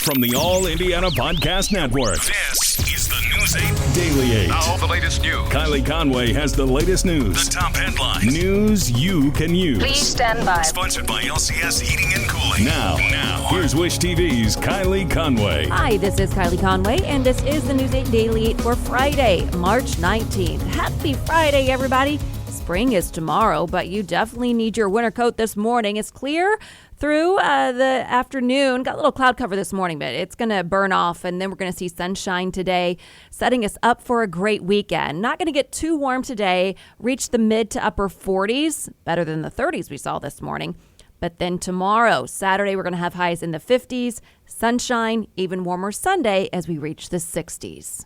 From the All Indiana Podcast Network, this is the News 8 Daily 8. Now, the latest news. Kylie Conway has the latest news. The top headlines. News you can use. Please stand by. Sponsored by LCS Heating and Cooling. Now, here's Wish TV's Kylie Conway. Hi, this is Kylie Conway, and this is the News 8 Daily 8 for Friday, March 19th. Happy Friday, everybody. Spring is tomorrow, but you definitely need your winter coat this morning. It's clear through the afternoon. Got a little cloud cover this morning, but it's going to burn off, and then we're going to see sunshine today, setting us up for a great weekend. Not going to get too warm today, reach the mid to upper 40s, better than the 30s we saw this morning. But then tomorrow, Saturday, we're going to have highs in the 50s, sunshine, even warmer Sunday as we reach the 60s.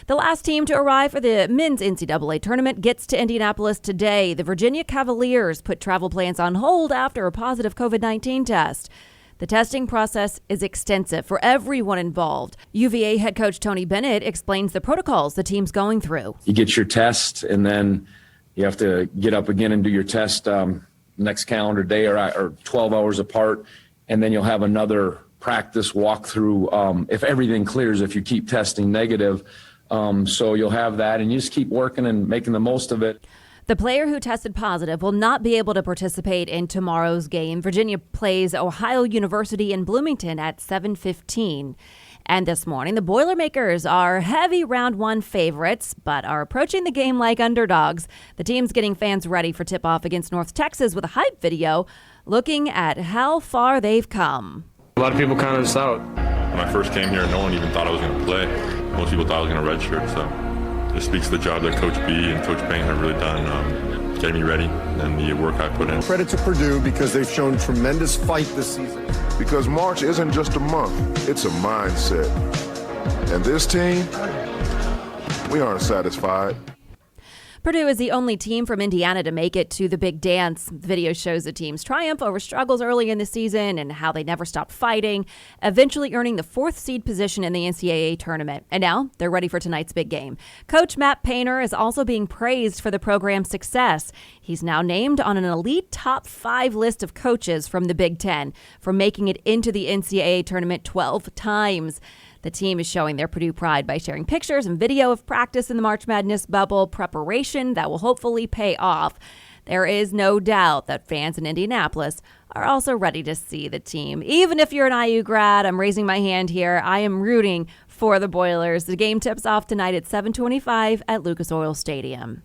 The last team to arrive for the men's NCAA tournament gets to Indianapolis today. The Virginia Cavaliers put travel plans on hold after a positive COVID-19 test. The testing process is extensive for everyone involved. UVA head coach Tony Bennett explains the protocols the team's going through. You get your test, and then you have to get up again and do your test next calendar day or 12 hours apart, and then you'll have another practice walkthrough if everything clears, if you keep testing negative. So you'll have that, and you just keep working and making the most of it. The player who tested positive will not be able to participate in tomorrow's game. Virginia plays Ohio University in Bloomington at 7:15. And this morning, the Boilermakers are heavy round one favorites, but are approaching the game like underdogs. The team's getting fans ready for tip-off against North Texas with a hype video looking at how far they've come. A lot of people counted us out. When I first came here, no one even thought I was going to play. Most people thought I was going to redshirt, so it speaks to the job that Coach B and Coach Payne have really done, getting me ready and the work I put in. Credit to Purdue because they've shown tremendous fight this season. Because March isn't just a month, it's a mindset. And this team, we aren't satisfied. Purdue is the only team from Indiana to make it to the big dance. The video shows the team's triumph over struggles early in the season and how they never stopped fighting, eventually earning the 4th seed position in the NCAA tournament. And now they're ready for tonight's big game. Coach Matt Painter is also being praised for the program's success. He's now named on an elite top 5 list of coaches from the Big Ten for making it into the NCAA tournament 12 times. The team is showing their Purdue pride by sharing pictures and video of practice in the March Madness bubble preparation that will hopefully pay off. There is no doubt that fans in Indianapolis are also ready to see the team. Even if you're an IU grad, I'm raising my hand here. I am rooting for the Boilers. The game tips off tonight at 7:25 at Lucas Oil Stadium.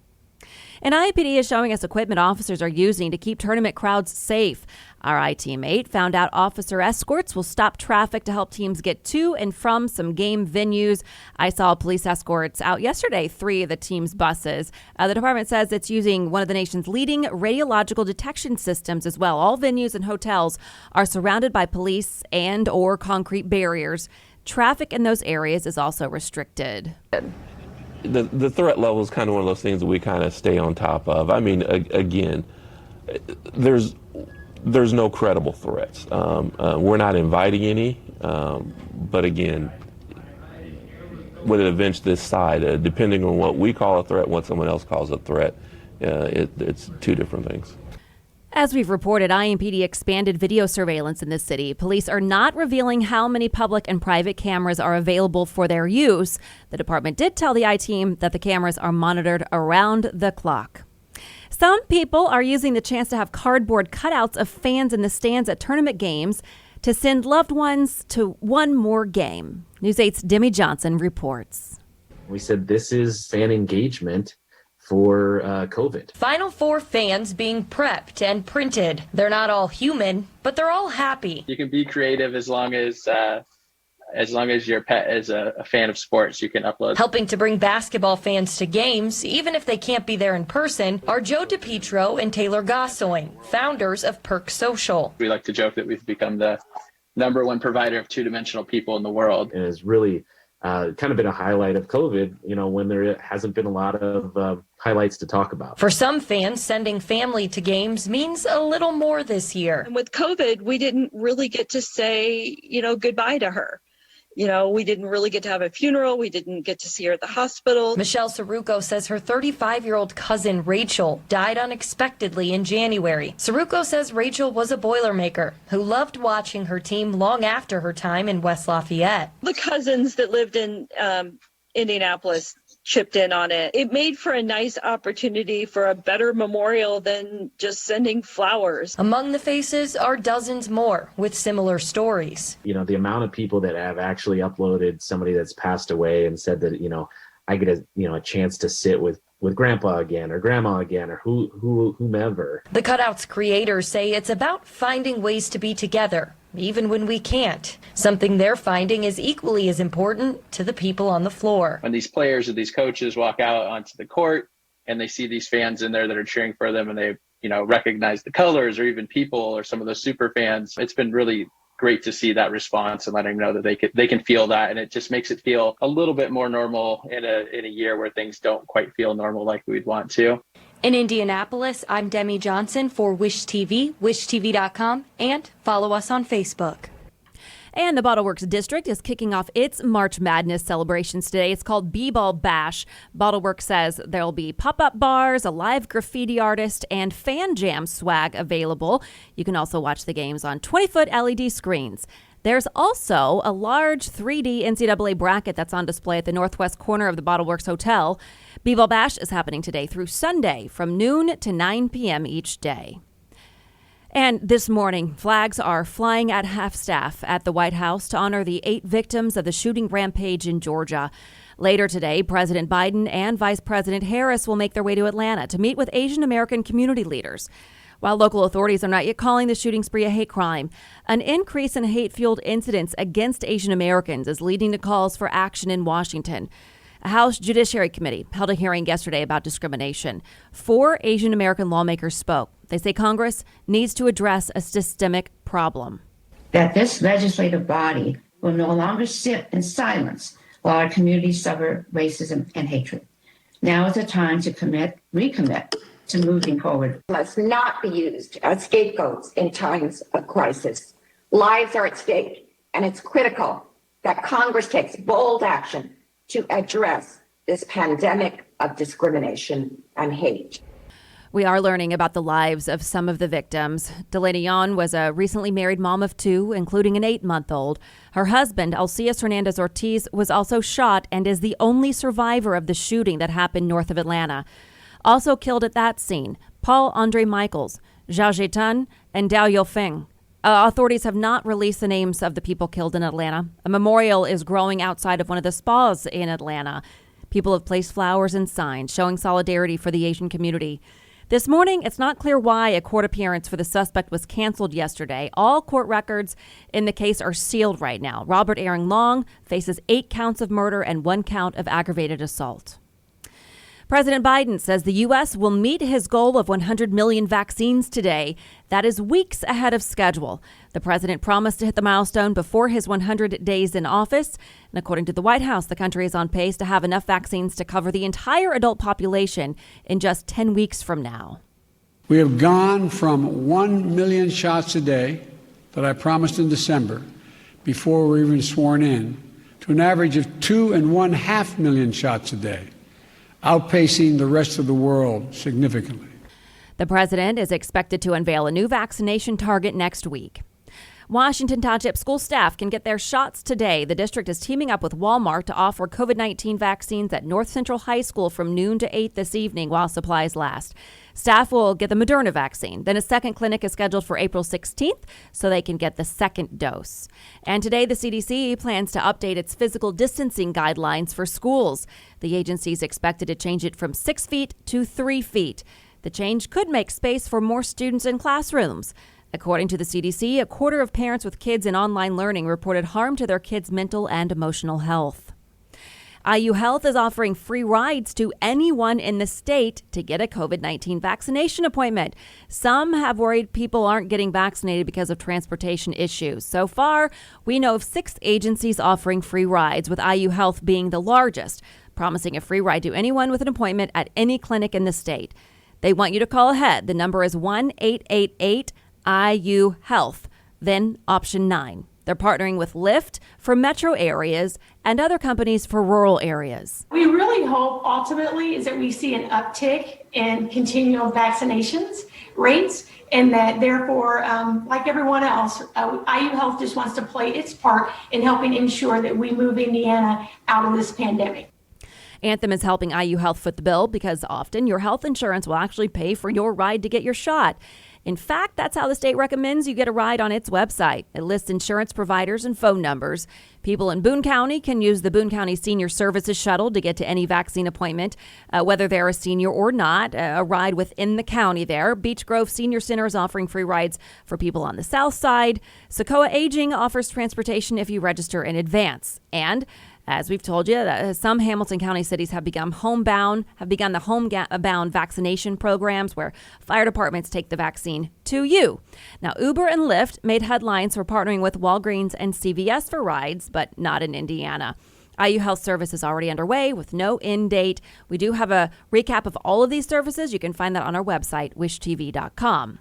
And IPD is showing us equipment officers are using to keep tournament crowds safe. Our I-Team8 found out officer escorts will stop traffic to help teams get to and from some game venues. I saw police escorts out yesterday, 3 of the team's buses. The department says it's using one of the nation's leading radiological detection systems as well. All venues and hotels are surrounded by police and or concrete barriers. Traffic in those areas is also restricted. The threat level is kind of one of those things that we kind of stay on top of. I mean, again, there's no credible threats. We're not inviting any, but again, with an event this side, depending on what we call a threat and what someone else calls a threat, it's 2 different things. As we've reported, IMPD expanded video surveillance in the city. Police are not revealing how many public and private cameras are available for their use. The department did tell the I-Team that the cameras are monitored around the clock. Some people are using the chance to have cardboard cutouts of fans in the stands at tournament games to send loved ones to one more game. News 8's Demi Johnson reports. We said this is fan engagement for COVID. Final Four fans being prepped and printed. They're not all human, but they're all happy. You can be creative as long as your pet is a fan of sports, you can upload. Helping to bring basketball fans to games, even if they can't be there in person, are Joe DePietro and Taylor Gossoing, founders of Perk Social. We like to joke that we've become the #1 provider of 2-dimensional people in the world. And it's really kind of been a highlight of COVID, when there hasn't been a lot of highlights to talk about. For some fans, sending family to games means a little more this year. And with COVID, we didn't really get to say, goodbye to her. We didn't really get to have a funeral. We didn't get to see her at the hospital. Michelle Saruco says her 35-year-old cousin, Rachel, died unexpectedly in January. Saruco says Rachel was a Boilermaker who loved watching her team long after her time in West Lafayette. The cousins that lived in Indianapolis chipped in on it. It made for a nice opportunity for a better memorial than just sending flowers. Among the faces are dozens more with similar stories. The amount of people that have actually uploaded somebody that's passed away and said that, I get a chance to sit with grandpa again or grandma again or whomever. The Cutout's creators say it's about finding ways to be together, even when we can't. Something they're finding is equally as important to the people on the floor. When these players or these coaches walk out onto the court and they see these fans in there that are cheering for them and they, recognize the colors or even people or some of those super fans, it's been really great to see that response and letting them know that they can feel that, and it just makes it feel a little bit more normal in a year where things don't quite feel normal like we'd want to. In Indianapolis, I'm Demi Johnson for Wish TV, wishtv.com, and follow us on Facebook. And the BottleWorks District is kicking off its March Madness celebrations today. It's called B-Ball Bash. BottleWorks says there'll be pop-up bars, a live graffiti artist, and fan jam swag available. You can also watch the games on 20-foot LED screens. There's also a large 3D NCAA bracket that's on display at the northwest corner of the BottleWorks Hotel. B-Ball Bash is happening today through Sunday from noon to 9 p.m. each day. And this morning, flags are flying at half-staff at the White House to honor the 8 victims of the shooting rampage in Georgia. Later today, President Biden and Vice President Harris will make their way to Atlanta to meet with Asian American community leaders. While local authorities are not yet calling the shooting spree a hate crime, an increase in hate-fueled incidents against Asian Americans is leading to calls for action in Washington. A House Judiciary Committee held a hearing yesterday about discrimination. 4 Asian American lawmakers spoke. They say Congress needs to address a systemic problem. That this legislative body will no longer sit in silence while our communities suffer racism and hatred. Now is the time to recommit to moving forward. Must not be used as scapegoats in times of crisis. Lives are at stake, and it's critical that Congress takes bold action to address this pandemic of discrimination and hate. We are learning about the lives of some of the victims. Delaney Yon was a recently married mom of 2, including an 8-month-old. Her husband, Alcias Hernandez Ortiz, was also shot and is the only survivor of the shooting that happened north of Atlanta. Also killed at that scene, Paul Andre Michaels, Zhao Zhetan, and Dao Yofeng. Authorities have not released the names of the people killed in Atlanta. A memorial is growing outside of one of the spas in Atlanta. People have placed flowers and signs showing solidarity for the Asian community. This morning, it's not clear why a court appearance for the suspect was canceled yesterday. All court records in the case are sealed right now. Robert Aaron Long faces 8 counts of murder and 1 count of aggravated assault. President Biden says the U.S. will meet his goal of 100 million vaccines today. That is weeks ahead of schedule. The president promised to hit the milestone before his 100 days in office. And according to the White House, the country is on pace to have enough vaccines to cover the entire adult population in just 10 weeks from now. We have gone from 1 million shots a day that I promised in December before we were even sworn in to an average of 2.5 million shots a day, outpacing the rest of the world significantly. The president is expected to unveil a new vaccination target next week. Washington Township school staff can get their shots today. The district is teaming up with Walmart to offer COVID-19 vaccines at North Central High School from noon to 8 this evening while supplies last. Staff will get the Moderna vaccine. Then a second clinic is scheduled for April 16th so they can get the second dose. And today the CDC plans to update its physical distancing guidelines for schools. The agency is expected to change it from 6 feet to 3 feet. The change could make space for more students in classrooms. According to the CDC, a quarter of parents with kids in online learning reported harm to their kids' mental and emotional health. IU Health is offering free rides to anyone in the state to get a COVID-19 vaccination appointment. Some have worried people aren't getting vaccinated because of transportation issues. So far, we know of 6 agencies offering free rides, with IU Health being the largest, promising a free ride to anyone with an appointment at any clinic in the state. They want you to call ahead. The number is 1-888-IU-HEALTH, then option 9. They're partnering with Lyft for metro areas and other companies for rural areas. We really hope ultimately is that we see an uptick in continual vaccinations rates, and that therefore, like everyone else, IU Health just wants to play its part in helping ensure that we move Indiana out of this pandemic. Anthem is helping IU Health foot the bill because often your health insurance will actually pay for your ride to get your shot. In fact, that's how the state recommends you get a ride on its website. It lists insurance providers and phone numbers. People in Boone County can use the Boone County Senior Services Shuttle to get to any vaccine appointment, whether they're a senior or not, a ride within the county there. Beech Grove Senior Center is offering free rides for people on the south side. Socoa Aging offers transportation if you register in advance. And as we've told you, some Hamilton County cities have begun the homebound vaccination programs where fire departments take the vaccine to you. Now, Uber and Lyft made headlines for partnering with Walgreens and CVS for rides, but not in Indiana. IU Health Service is already underway with no end date. We do have a recap of all of these services. You can find that on our website, wishtv.com.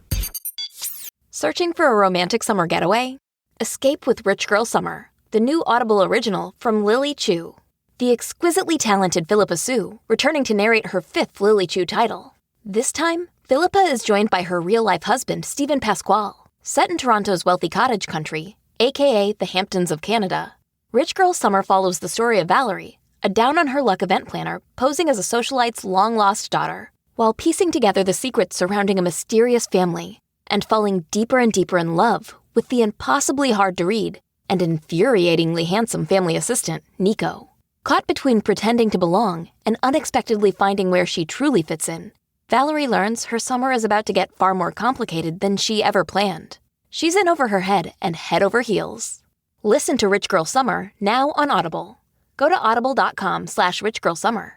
Searching for a romantic summer getaway? Escape with Rich Girl Summer, the new Audible original from Lily Chu. The exquisitely talented Philippa Sue, returning to narrate her 5th Lily Chu title. This time, Philippa is joined by her real-life husband, Stephen Pasquale. Set in Toronto's wealthy cottage country, aka the Hamptons of Canada, Rich Girl Summer follows the story of Valerie, a down-on-her-luck event planner posing as a socialite's long-lost daughter, while piecing together the secrets surrounding a mysterious family and falling deeper and deeper in love with the impossibly hard-to-read and infuriatingly handsome family assistant, Nico. Caught between pretending to belong and unexpectedly finding where she truly fits in, Valerie learns her summer is about to get far more complicated than she ever planned. She's in over her head and head over heels. Listen to Rich Girl Summer now on Audible. Go to audible.com/richgirlsummer.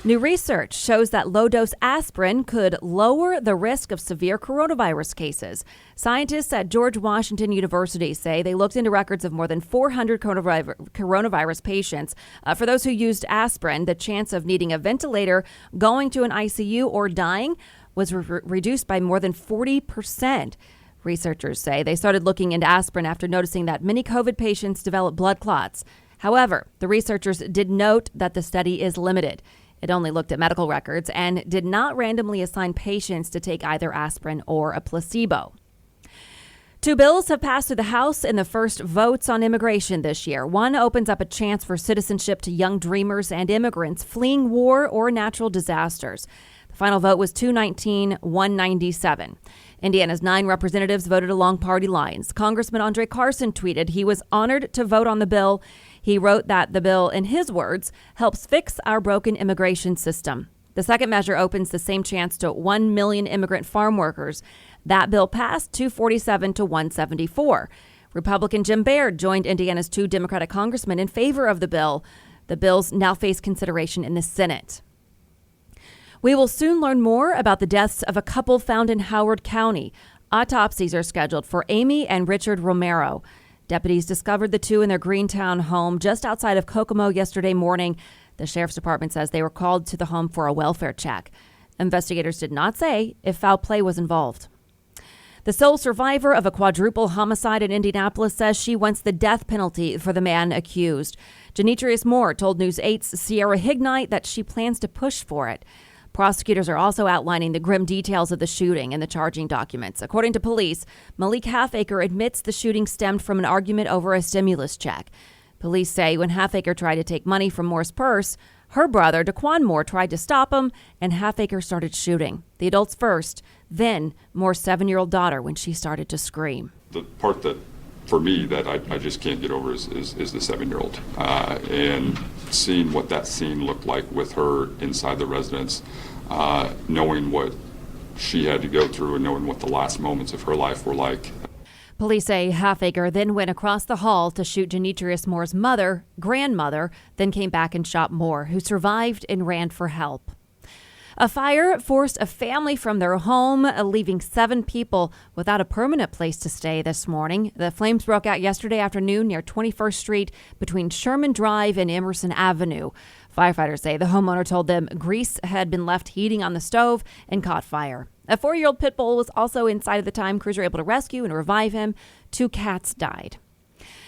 New research shows that low-dose aspirin could lower the risk of severe coronavirus cases. Scientists at George Washington University say they looked into records of more than 400 coronavirus patients. For those who used aspirin, the chance of needing a ventilator, going to an ICU, or dying was reduced by more than 40%. Researchers say they started looking into aspirin after noticing that many COVID patients develop blood clots. However, the researchers did note that the study is limited. It only looked at medical records and did not randomly assign patients to take either aspirin or a placebo. 2 bills have passed through the House in the first votes on immigration this year. One opens up a chance for citizenship to young dreamers and immigrants fleeing war or natural disasters. The final vote was 219-197. Indiana's 9 representatives voted along party lines. Congressman Andre Carson tweeted he was honored to vote on the bill. He wrote that the bill, in his words, helps fix our broken immigration system. The second measure opens the same chance to 1 million immigrant farm workers. That bill passed 247-174. Republican Jim Baird joined Indiana's 2 Democratic congressmen in favor of the bill. The bills now face consideration in the Senate. We will soon learn more about the deaths of a couple found in Howard County. Autopsies are scheduled for Amy and Richard Romero. Deputies discovered the 2 in their Greentown home just outside of Kokomo yesterday morning. The sheriff's department says they were called to the home for a welfare check. Investigators did not say if foul play was involved. The sole survivor of a quadruple homicide in Indianapolis says she wants the death penalty for the man accused. Demetrius Moore told News 8's Sierra Hignite that she plans to push for it. Prosecutors are also outlining the grim details of the shooting in the charging documents. According to police, Malik Halfacre admits the shooting stemmed from an argument over a stimulus check. Police say when Halfacre tried to take money from Moore's purse, her brother, Daquan Moore, tried to stop him, and Halfacre started shooting. The adults first, then Moore's 7-year-old daughter when she started to scream. The part that, for me, that I just can't get over is the 7-year-old. And seeing what that scene looked like with her inside the residence, knowing what she had to go through and knowing what the last moments of her life were like. Police say Halfacre then went across the hall to shoot Demetrius Moore's grandmother, then came back and shot Moore, who survived and ran for help. A fire forced a family from their home, leaving 7 people without a permanent place to stay this morning. The flames broke out yesterday afternoon near 21st Street between Sherman Drive and Emerson Avenue. Firefighters say the homeowner told them grease had been left heating on the stove and caught fire. A 4-year-old pit bull was also inside at the time crews were able to rescue and revive him. 2 cats died.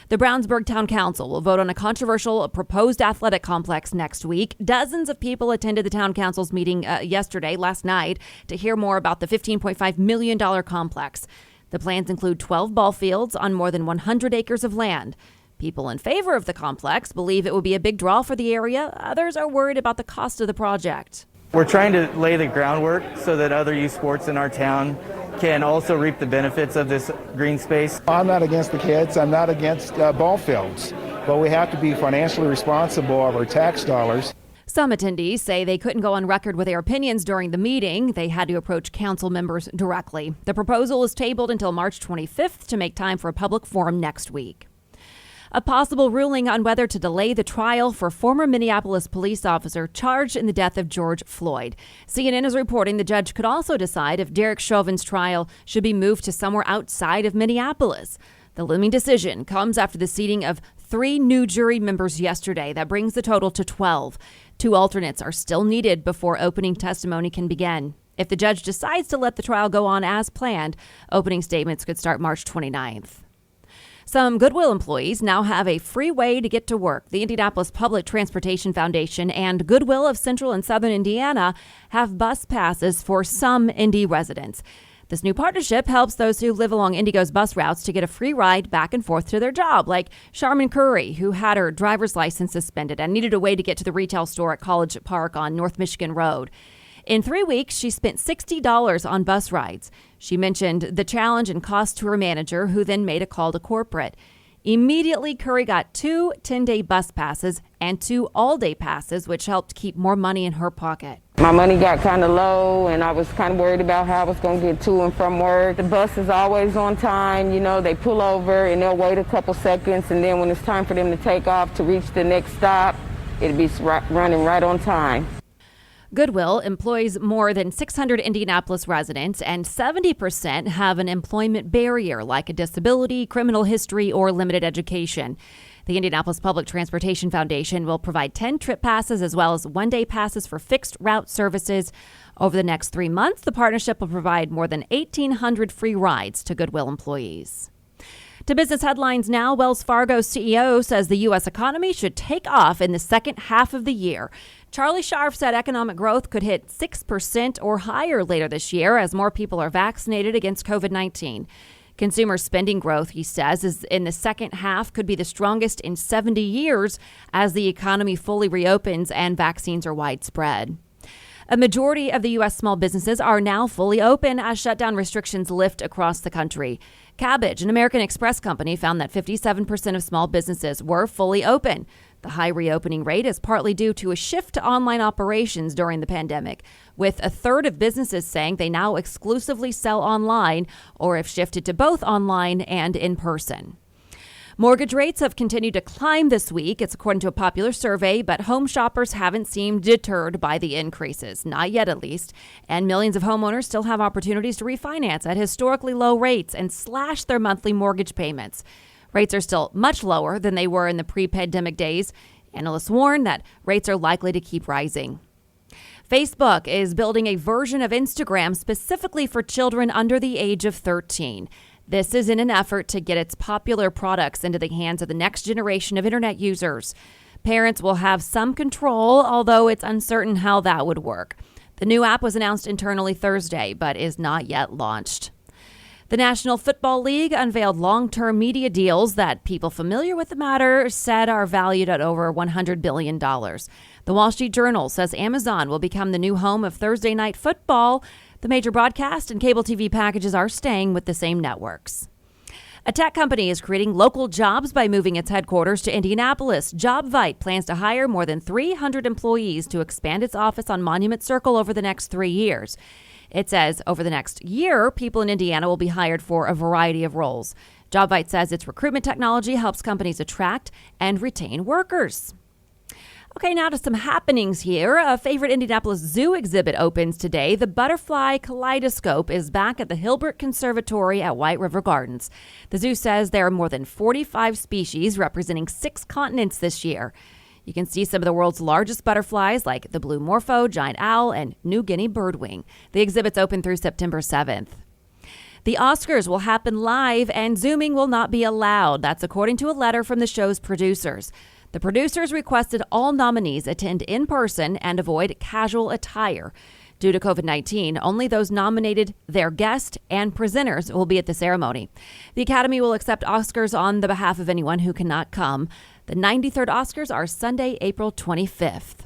The Brownsburg Town Council will vote on a controversial proposed athletic complex next week. Dozens of people attended the Town Council's meeting last night, to hear more about the $15.5 million complex. The plans include 12 ball fields on more than 100 acres of land. People in favor of the complex believe it will be a big draw for the area. Others are worried about the cost of the project. We're trying to lay the groundwork so that other youth sports in our town can also reap the benefits of this green space. I'm not against the kids. I'm not against ball fields, but we have to be financially responsible of our tax dollars. Some attendees say they couldn't go on record with their opinions during the meeting. They had to approach council members directly. The proposal is tabled until March 25th to make time for a public forum next week. A possible ruling on whether to delay the trial for former Minneapolis police officer charged in the death of George Floyd. CNN is reporting the judge could also decide if Derek Chauvin's trial should be moved to somewhere outside of Minneapolis. The looming decision comes after the seating of 3 new jury members yesterday. That brings the total to 12. 2 alternates are still needed before opening testimony can begin. If the judge decides to let the trial go on as planned, opening statements could start March 29th. Some Goodwill employees now have a free way to get to work. The Indianapolis Public Transportation Foundation and Goodwill of Central and Southern Indiana have bus passes for some Indy residents. This new partnership helps those who live along IndyGo's bus routes to get a free ride back and forth to their job, like Charmin Curry, who had her driver's license suspended and needed a way to get to the retail store at College Park on North Michigan Road. In 3 weeks, she spent $60 on bus rides. She mentioned the challenge and cost to her manager, who then made a call to corporate. Immediately, Curry got 2 10-day bus passes and 2 all-day passes, which helped keep more money in her pocket. My money got kind of low, and I was kind of worried about how I was going to get to and from work. The bus is always on time. You know, they pull over, and they'll wait a couple seconds, and then when it's time for them to take off to reach the next stop, it'll be running right on time. Goodwill employs more than 600 Indianapolis residents, and 70% have an employment barrier like a disability, criminal history, or limited education. The Indianapolis Public Transportation Foundation will provide 10 trip passes as well as one-day passes for fixed route services. Over the next 3 months, the partnership will provide more than 1,800 free rides to Goodwill employees. To business headlines now, Wells Fargo's CEO says the U.S. economy should take off in the second half of the year. Charlie Scharf said economic growth could hit 6% or higher later this year as more people are vaccinated against COVID-19. Consumer spending growth, he says, is in the second half could be the strongest in 70 years as the economy fully reopens and vaccines are widespread. A majority of the U.S. small businesses are now fully open as shutdown restrictions lift across the country. Cabbage, an American Express company, found that 57% of small businesses were fully open. The high reopening rate is partly due to a shift to online operations during the pandemic, with a third of businesses saying they now exclusively sell online or have shifted to both online and in person. Mortgage rates have continued to climb this week. It's according to a popular survey, but home shoppers haven't seemed deterred by the increases, not yet at least. And millions of homeowners still have opportunities to refinance at historically low rates and slash their monthly mortgage payments. Rates are still much lower than they were in the pre-pandemic days. Analysts warn that rates are likely to keep rising. Facebook is building a version of Instagram specifically for children under the age of 13. This is in an effort to get its popular products into the hands of the next generation of internet users. Parents will have some control, although it's uncertain how that would work. The new app was announced internally Thursday, but is not yet launched. The National Football League unveiled long-term media deals that people familiar with the matter said are valued at over $100 billion. The Wall Street Journal says Amazon will become the new home of Thursday Night Football. The major broadcast and cable TV packages are staying with the same networks. A tech company is creating local jobs by moving its headquarters to Indianapolis. JobVite plans to hire more than 300 employees to expand its office on Monument Circle over the next 3 years. It says over the next year, people in Indiana will be hired for a variety of roles. JobVite says its recruitment technology helps companies attract and retain workers. Okay, now to some happenings here. A favorite Indianapolis Zoo exhibit opens today. The Butterfly Kaleidoscope is back at the Hilbert Conservatory at White River Gardens. The zoo says there are more than 45 species representing 6 continents this year. You can see some of the world's largest butterflies like the blue morpho, giant owl, and New Guinea birdwing. The exhibit's open through September 7th. The Oscars will happen live and Zooming will not be allowed. That's according to a letter from the show's producers. The producers requested all nominees attend in person and avoid casual attire. Due to COVID-19, only those nominated, their guests, and presenters will be at the ceremony. The Academy will accept Oscars on the behalf of anyone who cannot come. The 93rd Oscars are Sunday, April 25th.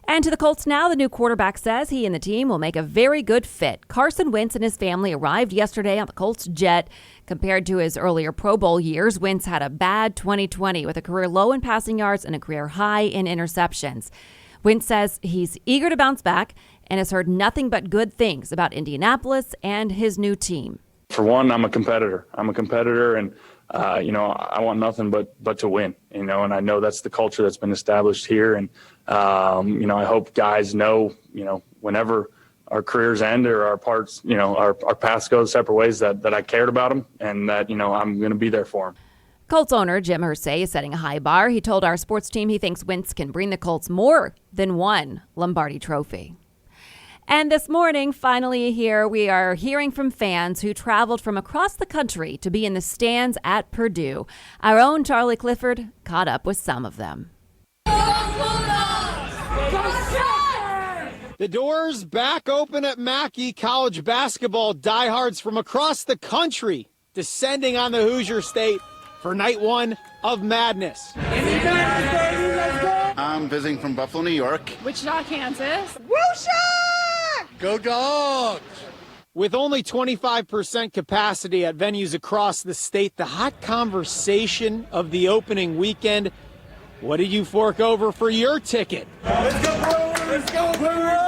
And to the Colts now, the new quarterback says he and the team will make a very good fit. Carson Wentz and his family arrived yesterday on the Colts jet. Compared to his earlier Pro Bowl years, Wentz had a bad 2020 with a career low in passing yards and a career high in interceptions. Wentz says he's eager to bounce back and has heard nothing but good things about Indianapolis and his new team. For one, I'm a competitor. And I want nothing but to win, and I know that's the culture that's been established here. And, I hope guys know, whenever our careers end or our parts, our paths go separate ways, that I cared about them and that, I'm going to be there for them. Colts owner Jim Irsay is setting a high bar. He told our sports team he thinks Wentz can bring the Colts more than one Lombardi trophy. And this morning, finally here, we are hearing from fans who traveled from across the country to be in the stands at Purdue. Our own Charlie Clifford caught up with some of them. The doors back open at Mackey. College basketball diehards from across the country descending on the Hoosier State for night one of madness. I'm visiting from Buffalo, New York. Wichita, Kansas. Go Dogs! With only 25% capacity at venues across the state, the hot conversation of the opening weekend, what did you fork over for your ticket? Let's go, bro! Let's go, bro!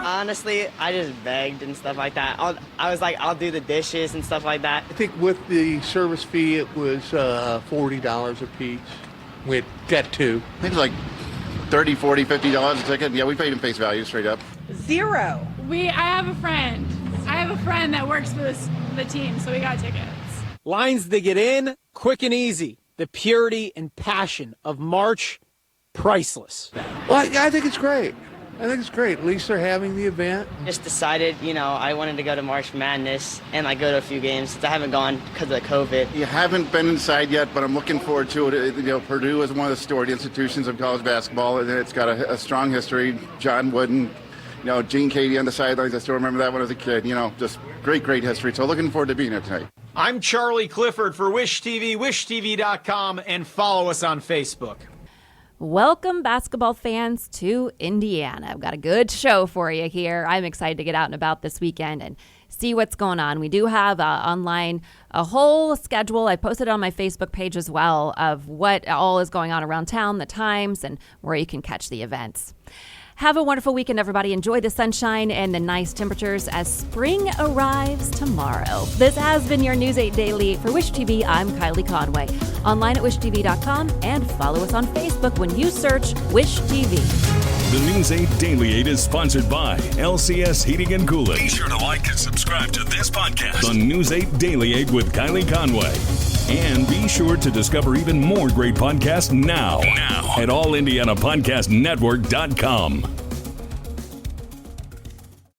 Honestly, I just begged and stuff like that. I was like, I'll do the dishes and stuff like that. I think with the service fee, it was $40 a piece. We got two. I think it was like $30, $40, $50 a ticket. Yeah, we paid in face value straight up. $0. I have a friend. That works for the team, so we got tickets. Lines to get in, quick and easy. The purity and passion of March, priceless. Well, I think it's great. At least they're having the event. Just decided, I wanted to go to March Madness and go to a few games since I haven't gone because of COVID. You haven't been inside yet, but I'm looking forward to it. Purdue is one of the storied institutions of college basketball, and it's got a strong history. John Wooden, Gene Cady on the sidelines. I still remember that when I was a kid. Just great history. So looking forward to being here tonight. I'm Charlie Clifford for Wish TV, wishtv.com, and follow us on Facebook. Welcome, basketball fans, to Indiana. I've got a good show for you here. I'm excited to get out and about this weekend and see what's going on. We do have online a whole schedule. I posted it on my Facebook page as well of what all is going on around town, the times, and where you can catch the events. Have a wonderful weekend, everybody. Enjoy the sunshine and the nice temperatures as spring arrives tomorrow. This has been your News 8 Daily. For Wish TV, I'm Kylie Conway. Online at wishtv.com and follow us on Facebook when you search Wish TV. The News 8 Daily 8 is sponsored by LCS Heating and Cooling. Be sure to like and subscribe to this podcast on News 8 Daily 8 with Kylie Conway. And be sure to discover even more great podcasts now at allindianapodcastnetwork.com.